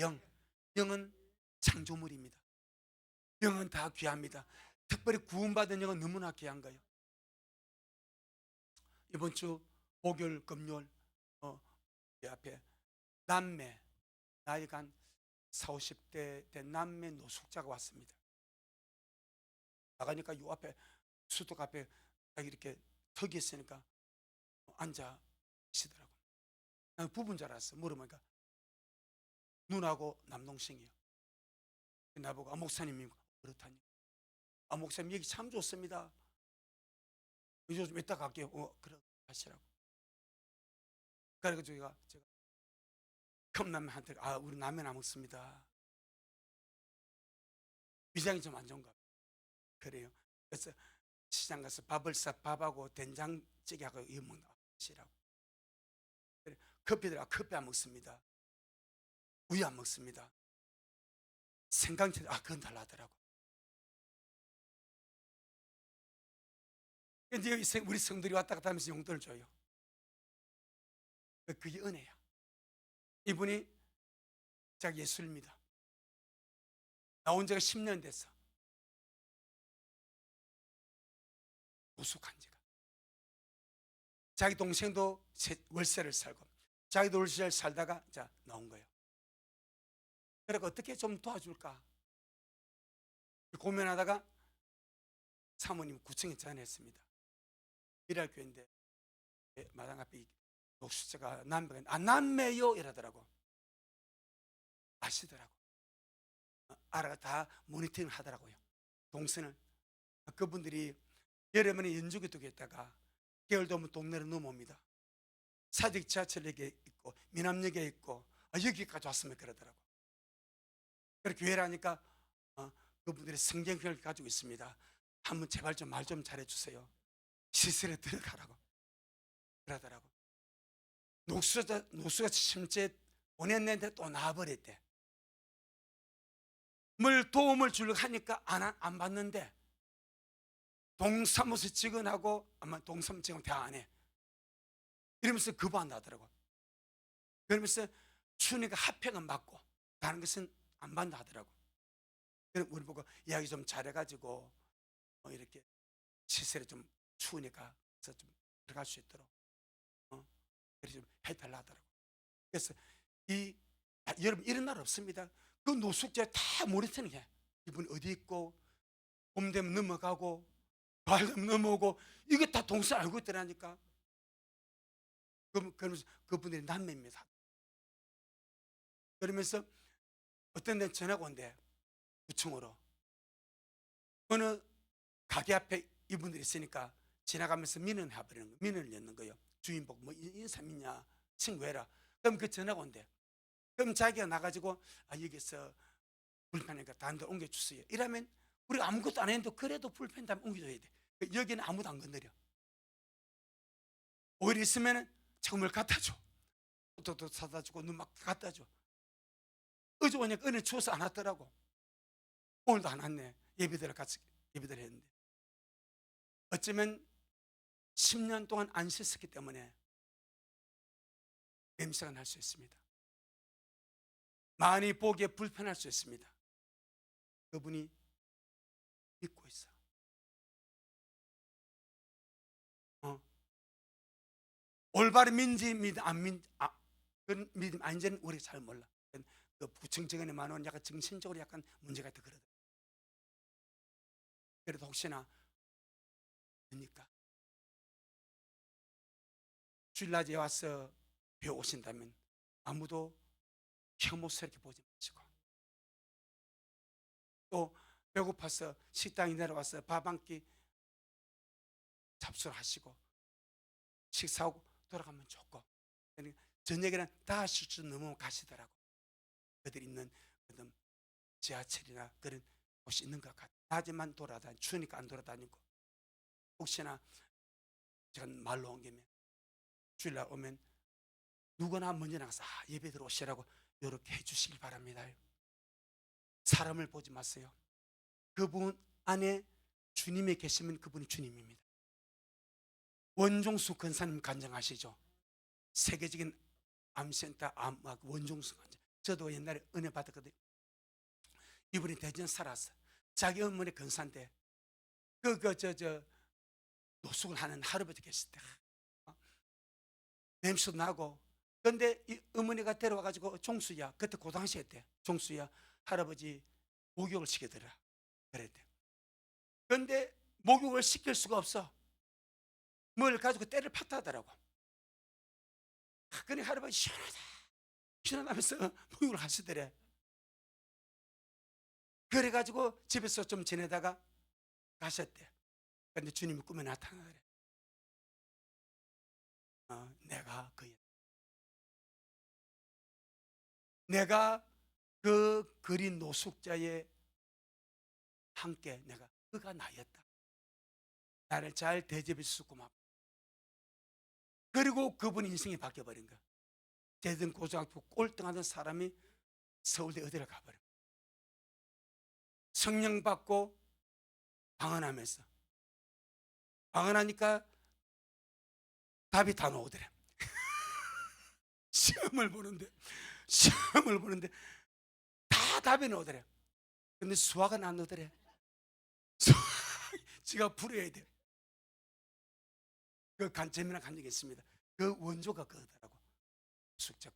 영은 창조물입니다. 영은 다 귀합니다. 특별히 구원받은 영은 너무나 귀한 거예요. 이번 주 목요일 금요일 앞에 남매, 나이가 한 40, 50대 된 남매 노숙자가 왔습니다. 나가니까 요 앞에 수도가 앞에 이렇게 턱이 있으니까 앉아 계시더라고요. 나는 부부인 줄 알았어. 물어보니까 누나하고 남동생이에요. 나보고 목사님이 그렇다니. 목사님 얘기 참 좋습니다. 이제 좀 이따 갈게요. 그래 하시라고. 그래서 제가 컵라면한테 우리 라면 안 먹습니다. 위장이 좀 안 좋은가 봐요. 그래요. 그래서 시장 가서 밥을 밥하고 된장찌개하고 이거 먹시라고. 그래, 커피들 커피 안 먹습니다. 우유 안 먹습니다. 생강채 그건 달라더라고. 근데 여기 우리 성들이 왔다 갔다 하면서 용돈을 줘요. 그게 은혜야. 이분이 자기 예수를 믿어. 나온 지가 10년 됐어. 노숙한 지가. 자기 동생도 월세를 살고 자기도 월세를 살다가 나온 거예요. 그래서 어떻게 좀 도와줄까 고민하다가 사모님 구청에 전화했습니다. 일할 교회인데 마당 앞에 녹수자가 남매가 남매요 이러더라고. 아시더라고. 알아가 다 모니터링을 하더라고요. 동선을. 그분들이 여름에는 연주교 두겠다가 겨울 되면 동네로 넘어옵니다. 사직 지하철역에 있고 미남역에 있고 여기까지 왔으면 그러더라고. 그렇게 교회라니까 그분들이 성경을 가지고 있습니다. 한번 제발 좀 말 좀 잘해주세요. 시설에 들어가라고 그러더라고. 녹수가 심지어 보냈는데 또 나와버렸대. 뭘 도움을 주려고 하니까 안 받는데 동사무소 직원하고 아마 동사무소 직원 다 안 해. 이러면서 거부한다더라고. 그러면서 추니까 합평은 받고 다른 것은 안 받는다 하더라고. 그럼 우리 보고 이야기 좀 잘해가지고 이렇게 시설에 좀 추우니까 그래서 좀 들어갈 수 있도록 그래서 좀 해달라 하더라고. 그래서 여러분 이런 날 없습니다. 그 노숙자 다 모니터링 해. 이분 어디 있고 봄 되면 넘어가고 가을 되면 넘어오고 이게 다 동서 알고 있더라니까. 그러면서 그분들이 남매입니다. 그러면서 어떤 데는 전화가 온대. 구청으로 어느 가게 앞에 이분들이 있으니까 지나가면서 민원 해버리는 거예요. 민원을 엮는 거예요. 주인 보고 뭐 인사 믿냐 친구 해라. 그럼 그 전화가 온대. 그럼 자기가 나가지고 여기서 불편하니까 다른 데 옮겨주세요. 이러면 우리가 아무것도 안 했는데 그래도 불편하면 옮겨줘야 돼. 여기는 아무도 안 건드려. 오히려 있으면 정말 갖다 줘. 또 사다 주고 눈 막 갖다 줘. 어제 오니까 은혜 추워서 안 왔더라고. 오늘도 안 왔네. 예배들 같이 예배들 했는데 어쩌면 10년 동안 안 씻었기 때문에 냄새가 날 수 있습니다. 많이 보기에 불편할 수 있습니다. 그분이 믿고 있어. 올바른 그런 믿음 아닌지는 우리가 잘 몰라. 그 부청직원에 많은 약간 정신적으로 약간 문제가 있다 그러더라고요. 그래도 혹시나 그러니까 주일낮에 와서 배우신다면 아무도 혐오스럽게 보지 마시고 또 배고파서 식당에 내려와서 밥 한 끼 잡수를 하시고 식사하고 돌아가면 좋고 저녁에는 다 실수 넘어 가시더라고. 그들이 있는 그런 지하철이나 그런 곳이 있는 것 같아. 낮에만 돌아다니고 추우니까 안 돌아다니고 혹시나 제가 말로 온 김에 주일날 오면 누구나 먼저 나가서 예배 들어오시라고 이렇게 해주시길 바랍니다. 사람을 보지 마세요. 그분 안에 주님이 계시면 그분이 주님입니다. 원종수 권사님 간증하시죠? 세계적인 암센터 원종수 간증. 저도 옛날에 은혜 받았거든요. 이분이 대전 살았어. 자기 어머니 권사인데 노숙을 하는 할아버지 계실 때 냄새도 나고 근데 이 어머니가 데려와가지고 종수야 그때 고등학생 때 종수야 할아버지 목욕을 시켜드려 그랬대. 그런데 목욕을 시킬 수가 없어. 뭘 가지고 때를 팠다더라고. 그러니 할아버지 시원하다 시원하면서 목욕을 하시더래. 그래가지고 집에서 좀 지내다가 가셨대. 근데 주님이 꿈에 나타나더래. 내가 그의 내가 그 그린 노숙자의 함께 내가 그가 나였다. 나를 잘 대접해 주셔서 고맙다. 그리고 그분 인생이 바뀌어버린 거야. 대전 고등학교 꼴등하던 사람이 서울대 어디를 가버려. 성령 받고 방언하면서 방언하니까 답이 다 나오더래. 시험을 보는데 다 답이 나오더래. 근데 수학은 안 나오더래. 지가 풀어야 돼. 그 간점이나 간 적이 있습니다. 그 원조가 그거더라고. 숙제를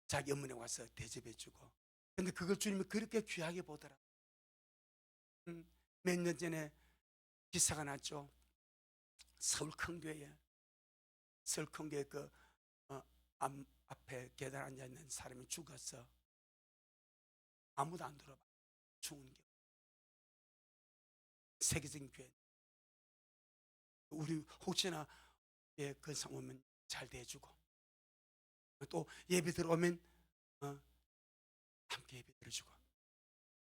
자기 어머니 와서 대접해주고. 근데 그걸 주님이 그렇게 귀하게 보더라. 몇 년 전에 기사가 났죠. 서울 큰교회에 그 앞에 계단 앉아 있는 사람이 죽었어. 아무도 안 들어봐. 죽은 게 세계적인 교회. 우리 혹시나 그 상오면 잘 대해주고, 또 예배 들어오면 함께 예배 드려주고,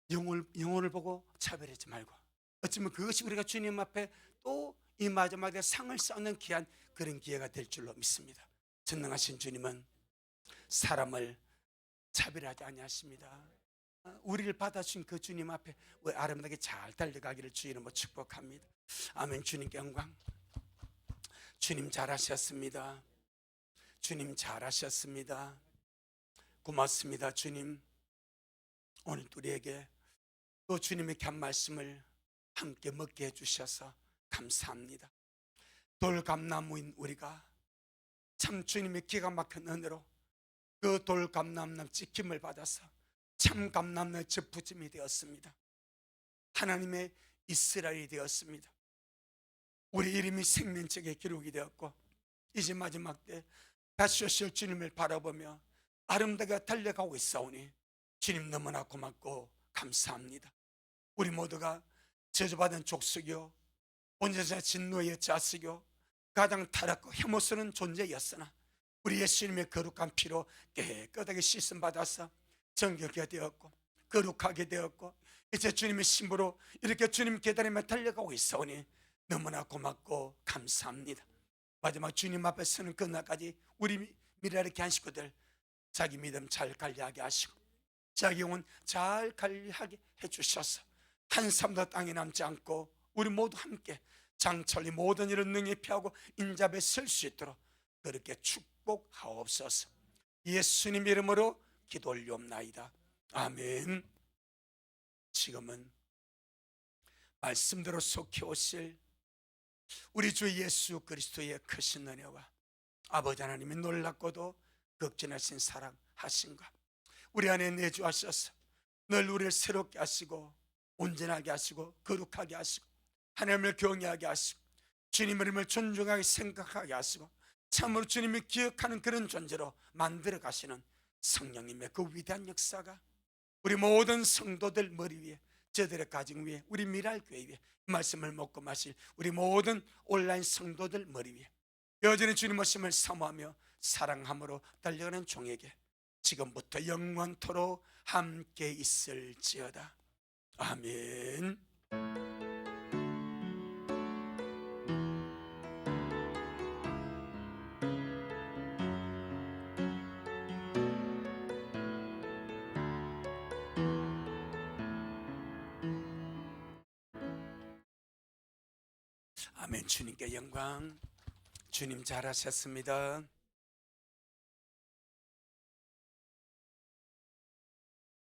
영혼을 보고 차별하지 말고. 어쩌면 그것이 우리가 주님 앞에 또 이 마지막에 상을 쌓는 귀한 그런 기회가 될 줄로 믿습니다. 전능하신 주님은 사람을 차별하지 아니하십니다. 우리를 받아주신 그 주님 앞에 아름답게 잘 달려가기를 주 이름으로 축복합니다. 아멘. 주님께 영광. 주님 잘하셨습니다. 주님 잘하셨습니다. 고맙습니다. 주님, 오늘 우리에게 또 주님의 한 말씀을 함께 먹게 해주셔서 감사합니다. 돌감나무인 우리가 참 주님의 기가 막힌 은혜로 그 돌감나무 찍힘을 받아서 참 감람나무의 접붙임이 되었습니다. 하나님의 이스라엘이 되었습니다. 우리 이름이 생명책에 기록이 되었고, 이제 마지막 때 다시 오실 주님을 바라보며 아름답게 달려가고 있사오니 주님 너무나 고맙고 감사합니다. 우리 모두가 저주받은 족속이요 온전한 진노의 자식이요 가장 타락하고 혐오스러운 존재였으나 우리 예수님의 거룩한 피로 깨끗하게 씻음받아서 정결하게 되었고 거룩하게 되었고, 이제 주님의 신부로 이렇게 주님 계단에만 달려가고 있사오니 너무나 고맙고 감사합니다. 마지막 주님 앞에 서는 그날까지 우리 미래의 귀한 식구들 자기 믿음 잘 관리하게 하시고 자기 영혼 잘 관리하게 해주셔서 한 사람도 땅에 남지 않고 우리 모두 함께 장철리 모든 일을 능히 피하고 인자에 설 수 있도록 그렇게 축복하옵소서. 예수님 이름으로 기도 올리옵나이다. 아멘. 지금은 말씀대로 속히 오실 우리 주 예수 그리스도의 크신 은혜와 아버지 하나님의 놀랍고도 극진하신 사랑하신가 우리 안에 내주하셔서 늘 우리를 새롭게 하시고 온전하게 하시고 거룩하게 하시고 하나님을 경외하게 하시고 주님의 이름을 존중하게 생각하게 하시고 참으로 주님을 기억하는 그런 존재로 만들어 가시는 성령님의 그 위대한 역사가 우리 모든 성도들 머리 위에, 저들의 가정 위에, 우리 미랄교회 위에 말씀을 먹고 마실 우리 모든 온라인 성도들 머리 위에 여전히 주님 오심을 사모하며 사랑함으로 달려가는 종에게 지금부터 영원토록 함께 있을지어다. 아멘. 아멘. 주님께 영광. 주님 잘하셨습니다.